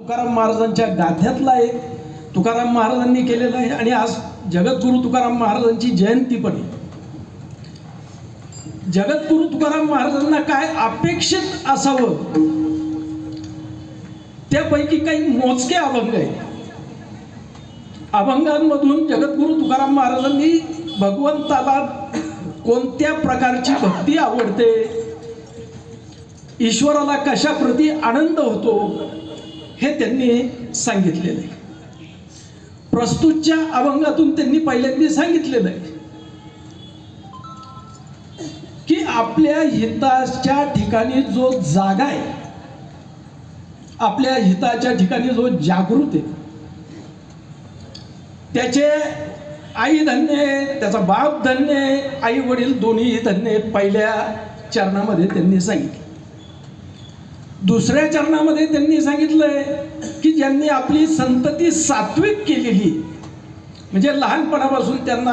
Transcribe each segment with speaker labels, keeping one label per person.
Speaker 1: तुकाराम महाराजांच्या गाथ्यातला एक तुकाराम महाराजांनी केलेला आहे आणि आज जगद्गुरु तुकाराम महाराजांची जयंती पण आहे. जगद्गुरु तुकाराम महाराजांना काय अपेक्षित असावं त्यापैकी काही मोजके अभंग आहेत. अभंगांमधून जगद्गुरु तुकाराम महाराजांनी भगवंताला कोणत्या प्रकारची भक्ती आवडते, ईश्वराला कशा प्रती आनंद होतो हे त्यांनी सांगितलेलं आहे. प्रस्तुतच्या अभंगातून त्यांनी पहिल्यांदा सांगितलेलं आहे की आपल्या हिताच्या ठिकाणी जो जागा आहे, आपल्या हिताच्या ठिकाणी जो जागृत आहे, त्याचे आई धन्य आहे, त्याचा बाप धन्य आहे, आई वडील दोन्ही धन्य आहेत. पहिल्या चरणामध्ये त्यांनी सांगितलं. दुसऱ्या चरणामध्ये त्यांनी सांगितलंय की ज्यांनी आपली संतती सात्विक केलेली, म्हणजे लहानपणापासून त्यांना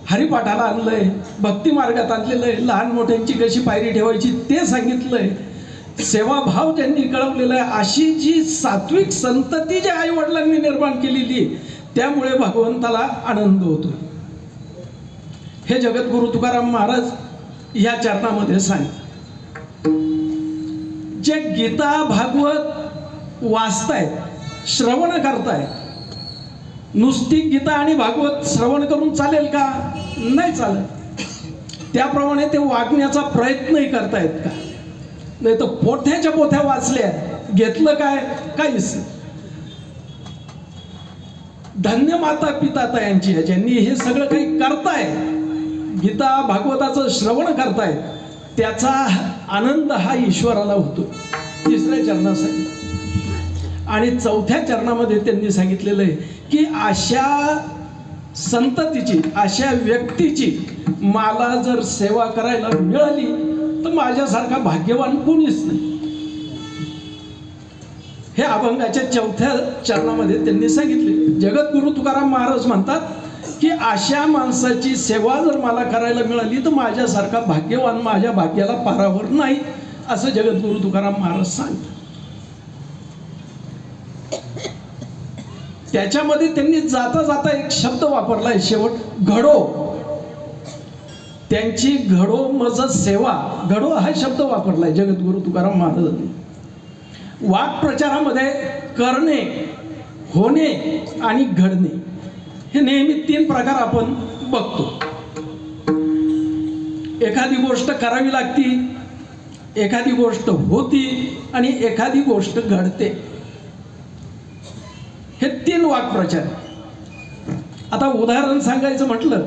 Speaker 1: हरिपाठाला आणलंय, भक्ती मार्गात आणलेलं आहे, लहान मोठ्यांची कशी पायरी ठेवायची ते सांगितलंय, सेवाभाव त्यांनी कळवलेला आहे. अशी जी सात्विक संतती ज्या आई वडिलांनी निर्माण केलेली त्यामुळे भगवंताला आनंद होतो. हे जगद्गुरु तुकाराम महाराज या चरणामध्ये सांगतात. जे गीता भागवत वाचतायत, श्रवण करतायत, नुसती गीता आणि भागवत श्रवण करून चालेल का? नाही चालत. त्याप्रमाणे ते वागण्याचा प्रयत्नही करतायत का? नाही तर पोथ्याच्या पोथ्या वाचल्या, घेतलं काय? काहीच. धन्य माता पिता यांची ज्यांनी हे सगळं काही करताय, गीता भागवताचं श्रवण करताय, त्याचा आनंद हा ईश्वराला होतो. तिसऱ्या चरणासाठी आणि चौथ्या चरणामध्ये त्यांनी सांगितलेलं आहे की अशा संततीची, अशा व्यक्तीची मला जर सेवा करायला मिळाली तर माझ्यासारखा भाग्यवान कोणीच नाही. हे अभंगाच्या चौथ्या चरणामध्ये त्यांनी सांगितले. जगद्गुरु तुकाराम महाराज म्हणतात की अशा माणसाची सेवा जर मला करायला मिळाली तर माझ्यासारखा भाग्यवान माझ्या भाग्याला पारावर नाही, असं जगद्गुरु तुकाराम महाराज सांगतात. त्याच्यामध्ये त्यांनी जाता जाता एक शब्द वापरलाय शेवट, घडो. त्यांची घडो मज सेवा, घडो हा शब्द वापरलाय जगद्गुरु तुकाराम महाराजांनी. वाक्प्रचारामध्ये करणे, होणे आणि घडणे हे नेहमी तीन प्रकार आपण बघतो. एखादी गोष्ट करावी लागती, एखादी गोष्ट होती आणि एखादी गोष्ट घडते. हे तीन वाक्प्रचार. आता उदाहरण सांगायचं म्हटलं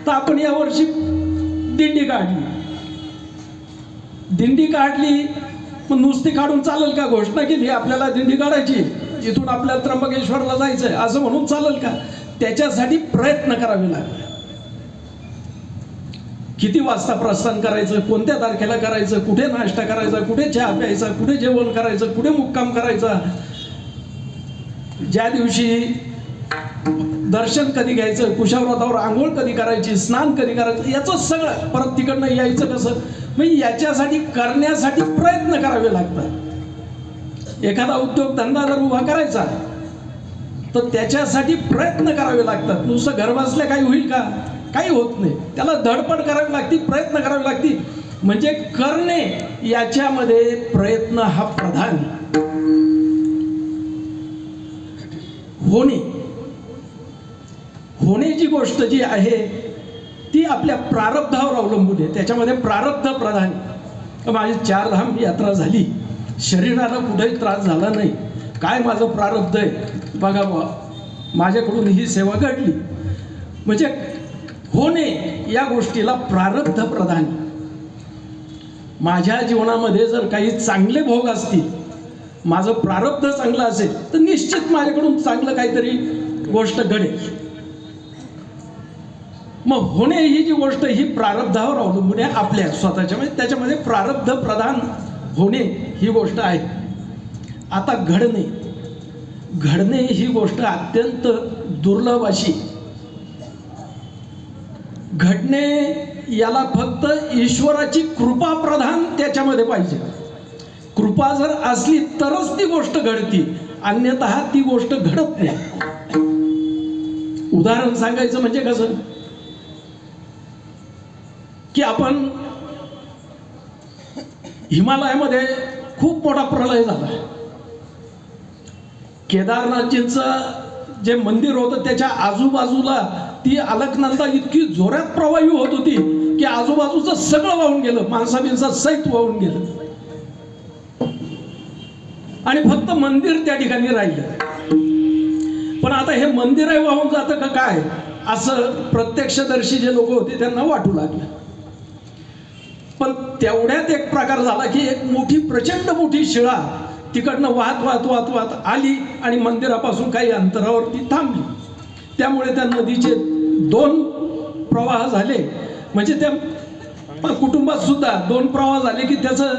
Speaker 1: तर आपण यावर्षी दिंडी काढली. दिंडी काढली मग नुसती काढून चालेल का? घोषणा केली आपल्याला दिंडी काढायची, इथून आपल्याला त्र्यंबकेश्वरला जायचंय असं म्हणून चालेल का? त्याच्यासाठी प्रयत्न करावे लागले. किती वाजता प्रस्थान करायचं, कोणत्या तारखेला करायचं, कुठे नाश्ता करायचा, कुठे चहा प्यायचा, कुठे जेवण करायचं, कुठे मुक्काम करायचा, ज्या दिवशी दर्शन कधी घ्यायचं, कुशाव्रतावर आंघोळ कधी करायची, स्नान कधी करायचं, याचं सगळं. परत तिकडनं यायचं कसं, म्हणजे याच्यासाठी करण्यासाठी प्रयत्न करावे लागतात. एखादा उद्योगधंदा जर उभा करायचा तर त्याच्यासाठी प्रयत्न करावे लागतात. नुसतं घर बसल्या काही होईल का? काही होत नाही. त्याला धडपड करावी लागते, प्रयत्न करावे लागते. म्हणजे करणे याच्यामध्ये प्रयत्न हा प्रधान. होण्याची गोष्ट जी आहे ती आपल्या प्रारब्धावर अवलंबून आहे. त्याच्यामध्ये प्रारब्ध प्रधान. माझी 4 धाम यात्रा झाली, शरीराला कुठेही त्रास झाला नाही, काय माझं प्रारब्ध आहे बघा बा, माझ्याकडून ही सेवा घडली. म्हणजे होणे या गोष्टीला प्रारब्ध प्रधान. माझ्या जीवनामध्ये जर काही चांगले भोग असतील, माझं प्रारब्ध चांगलं असेल तर निश्चित माझ्याकडून चांगलं काहीतरी गोष्ट घडेल. मग होणे ही जी गोष्ट ही प्रारब्धावर अवलंबून आहे आपल्या स्वतःच्या, म्हणजे त्याच्यामध्ये प्रारब्ध प्रधान होणे ही गोष्ट आहे. आता घडणे ही गोष्ट अत्यंत दुर्लभ अशी. घडणे याला फक्त ईश्वराची कृपा प्रधान त्याच्यामध्ये पाहिजे. कृपा जर असली तरच ती गोष्ट घडती, अन्यथा ती गोष्ट घडत नाही. उदाहरण सांगायचं म्हणजे कसं की आपण हिमालयामध्ये खूप मोठा प्रलय झाला. केदारनाथजींचं जे मंदिर होतं त्याच्या आजूबाजूला ती अलकनंदा इतकी जोरात प्रवाही होत होती की आजूबाजूचं सगळं वाहून गेलं, माणसा सहित वाहून गेलं आणि फक्त मंदिर त्या ठिकाणी राहिलं. पण आता हे मंदिरही वाहून जातं का काय असं प्रत्यक्षदर्शी जे लोक होते त्यांना वाटू लागलं. पण तेवढ्यात एक प्रकार झाला की एक मोठी प्रचंड मोठी शिळा तिकडनं वाहत वाहत वाहत वाहत आली आणि मंदिरापासून काही अंतरावरती थांबली. त्यामुळे त्या नदीचे 2 प्रवाह झाले. म्हणजे त्या कुटुंबात सुद्धा 2 प्रवाह झाले की त्याचं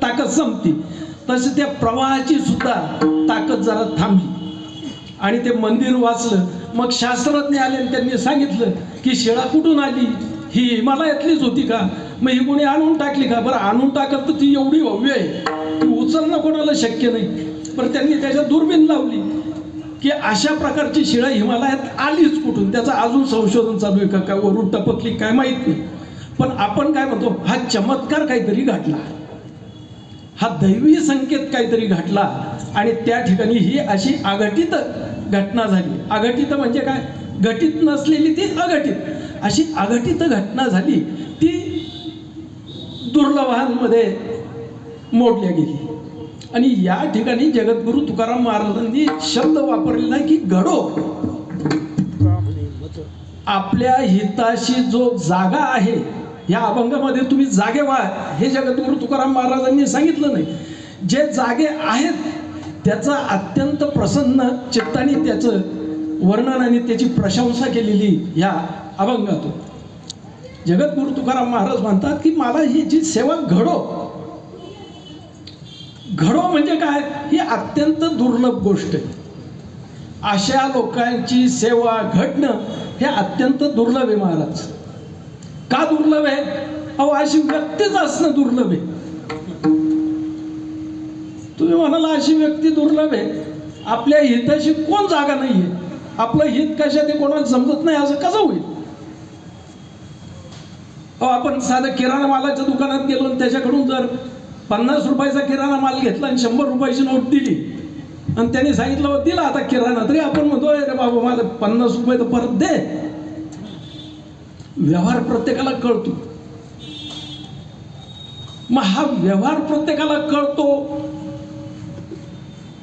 Speaker 1: ताकद संपती. तसे त्या प्रवाहाची सुद्धा ताकद जरा थांबली आणि ते मंदिर वाचलं. मग शास्त्रज्ञ आले आणि त्यांनी सांगितलं की शिळा कुठून आली, ही हिमालयातलीच होती का, मग ही कोणी आणून टाकली का. बरं आणून टाकत तर ती एवढी भव्य आहे ती उचलणं कोणाला शक्य नाही. बरं त्यांनी त्याच्यात दुर्बीण लावली की अशा प्रकारची शिळा हिमालयात आलीच कुठून. त्याचं अजून संशोधन चालू आहे का वरून टपकली काय माहीत नाही. पण आपण काय म्हणतो, हा चमत्कार काहीतरी घडला, हा दैवी संकेत काहीतरी घडला आणि त्या ठिकाणी ही अशी अघटित घटना झाली. अघटित म्हणजे काय, घटित नसलेली ती अघटित, अशी अघटित घटना झाली. ती दुर्लभांमध्ये मोडल्या गेली. आणि या ठिकाणी जगद्गुरु तुकाराम महाराजांनी शब्द वापरलेला आहे की घडो. आपल्या हिताशी जो जागा आहे, या अभंगामध्ये तुम्ही जागे व्हा हे जगद्गुरु तुकाराम महाराजांनी सांगितलं नाही. जे जागे आहेत त्याचा अत्यंत प्रसन्न चित्ताने त्याचं वर्णन आणि त्याची प्रशंसा केलेली या अभंगातून. जगद्गुरु तुकाराम महाराज म्हणतात की मला ही जी सेवा घडो. घडो म्हणजे काय, ही अत्यंत दुर्लभ गोष्ट आहे. अशा लोकांची सेवा घडणं हे अत्यंत दुर्लभ आहे महाराज. का दुर्लभ आहे, अहो अशी व्यक्तीच असणं दुर्लभ आहे. तुम्ही म्हणाला अशी व्यक्ती दुर्लभ आहे, आपल्या हिताशी कोण जागा नाहीये, आपलं हित कशात ते कोणाला समजत नाही असं कसं होईल. आपण साधं किराणा मालाच्या दुकानात गेलो आणि त्याच्याकडून जर 50 रुपयाचा किराणा माल घेतला आणि 100 रुपयाची नोट दिली आणि त्याने सांगितलं दिला आता किराणा, तरी आपण म्हणतो अरे बाबा मला 50 रुपये तर परत दे. व्यवहार प्रत्येकाला कळतो. मग हा व्यवहार प्रत्येकाला कळतो.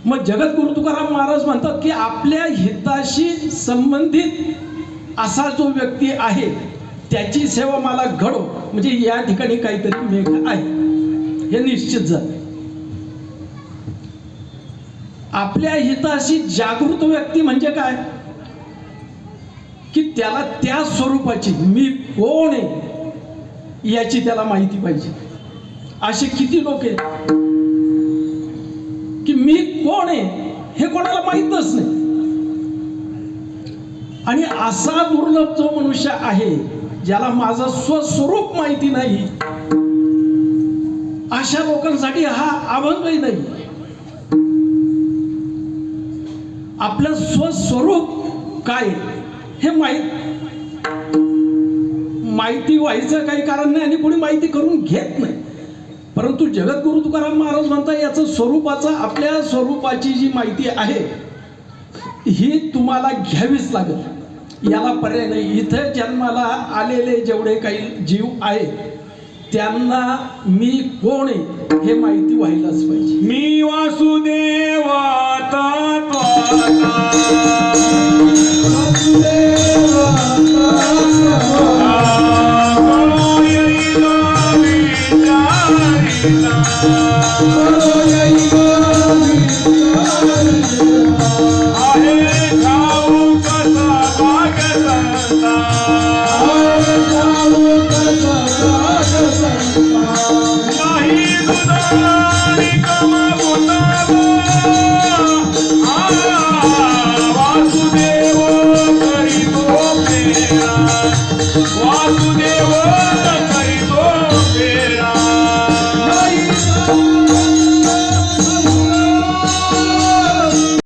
Speaker 1: मग जगद्गुरु तुकाराम महाराज म्हणतात की आपल्या हिताशी संबंधित असा जो व्यक्ती आहे त्याची सेवा मला घडो. म्हणजे या ठिकाणी काहीतरी मेघ आहे हे निश्चित झाले. आपल्या हिताशी जागृत व्यक्ती म्हणजे काय की त्याला त्या स्वरूपाची मी कोण आहे याची त्याला माहिती पाहिजे. असे किती लोक आहेत की मी कोण आहे हे कोणाला माहीतच नाही. आणि असा दुर्लभ जो मनुष्य आहे ज्याला माझं स्वस्वरूप माहिती नाही, अशा लोकांसाठी हा अभंगही नाही. आपलं स्वस्वरूप काय हे माहिती व्हायचं काही कारण नाही आणि कोणी माहिती करून घेत नाही. परंतु जगद्गुरु तुकाराम महाराज म्हणतात याचं स्वरूपाचा, आपल्या स्वरूपाची जी माहिती आहे ही तुम्हाला घ्यावीच लागेल, याला पर्याय नाही. इथे जन्माला आलेले जेवढे काही जीव आहेत त्यांना मी कोण आहे हे माहिती व्हायलाच पाहिजे.
Speaker 2: मी वासुदेव